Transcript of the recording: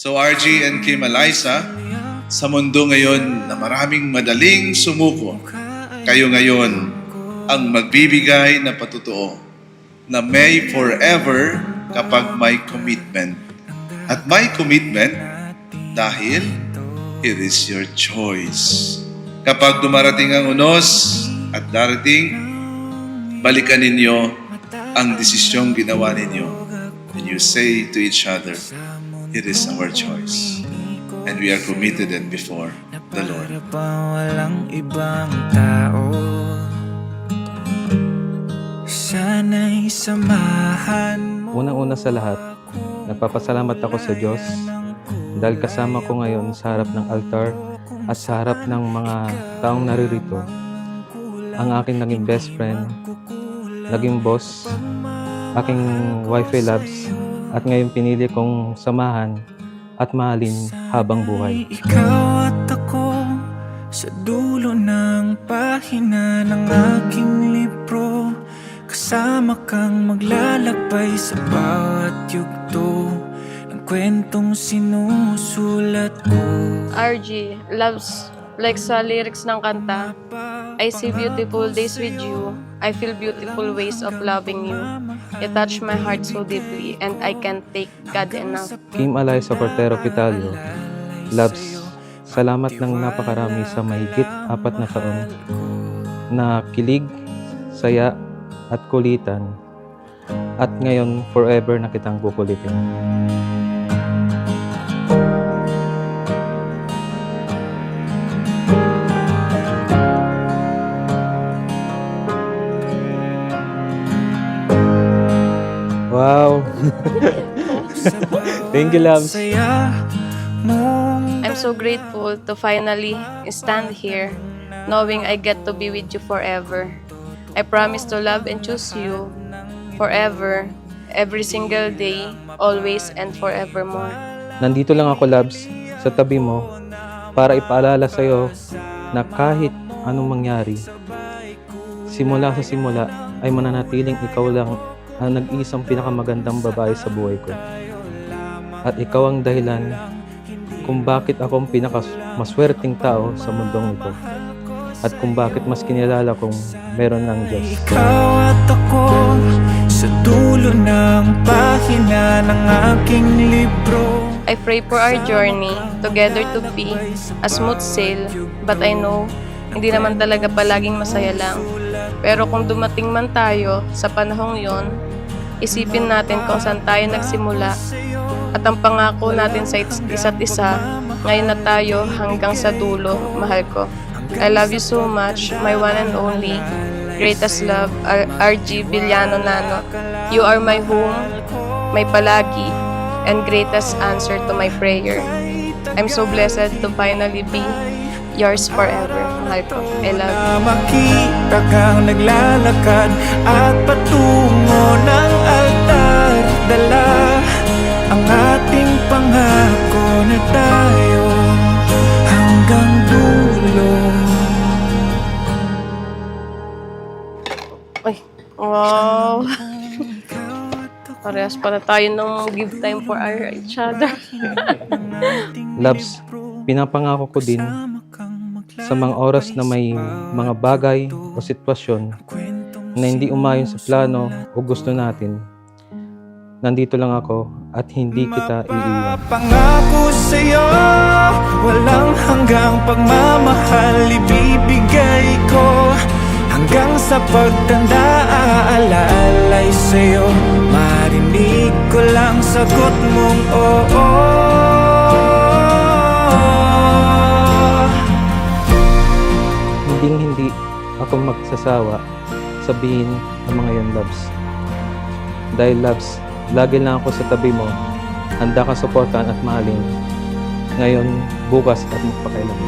So RG and Kim Eliza, sa mundo ngayon na maraming madaling sumuko, kayo ngayon ang magbibigay na patutuo na may forever kapag may commitment. At may commitment dahil it is your choice. Kapag dumarating ang unos at darating, balikan ninyo ang desisyong ginawa ninyo. And you say to each other, it is our choice. And we are committed and before the Lord. Walang ibang tao, sana'y samahan mo. Unang-una sa lahat, nagpapasalamat ako sa Diyos dahil kasama ko ngayon sa harap ng altar at sa harap ng mga taong naririto. Ang aking naging best friend, naging boss, aking wifey loves, at ngayon pinili kong samahan at mahalin habang buhay. Ikaw at ako sa dulo ng pahina ng aking libro, kasama kang maglalakbay sa bawat yugto ng kwentong sinusulat ko. RG loves, like sa lyrics ng kanta, I see beautiful days with you, I feel beautiful ways of loving you. You touch my heart so deeply and I can't take God enough. Kim Eliza Portero Pitalio, loves, salamat ng napakarami sa mahigit 4 na taon na kilig, saya at kulitan, at ngayon forever na kitang kukulitin. Wow! Thank you, loves. I'm so grateful to finally stand here, knowing I get to be with you forever. I promise to love and choose you forever, every single day, always and forevermore. Nandito lang ako, loves, sa tabi mo para ipaalala sa'yo na kahit anong mangyari, simula sa simula ay mananatiling ikaw lang ang nag-iisang pinakamagandang babae sa buhay ko. At ikaw ang dahilan kung bakit ako ang pinakamaswerteng tao sa mundong ito. At kung bakit mas kinilala kong meron ng Diyos. Ikaw at ako sa dulo ng pahina ng aking libro. I pray for our journey together to be a smooth sail, but I know hindi naman talaga palaging masaya lang. Pero kung dumating man tayo sa panahong yon, isipin natin kung saan tayo nagsimula at ang pangako natin sa isa't isa, ngayon na tayo hanggang sa dulo, mahal ko. I love you so much, my one and only, greatest love, RG Villano Nano. You are my home, my palagi, and greatest answer to my prayer. I'm so blessed to finally be yours forever, mahal ko. I love you. Makita kang naglalakad at patungo ng altar, dala ang ating pangako na tayo hanggang dulo. Ay, wow! Parehas pala tayo nung give time for each other. Loves, pinapangako ko din sa mga oras na may mga bagay o sitwasyon na hindi umayon sa plano o gusto natin, nandito lang ako at hindi kita iiwan. Pangako sa'yo, walang hanggang pagmamahal ibibigay ko. Hanggang sa pagtanda aalalay sa'yo, marinig ko lang sagot mong oo. Hindi ako magsasawa sabihin ang mga yan, loves. Dahil, loves, lagi lang ako sa tabi mo, handa ka suportahan at mahalin, ngayon, bukas at magpakailan.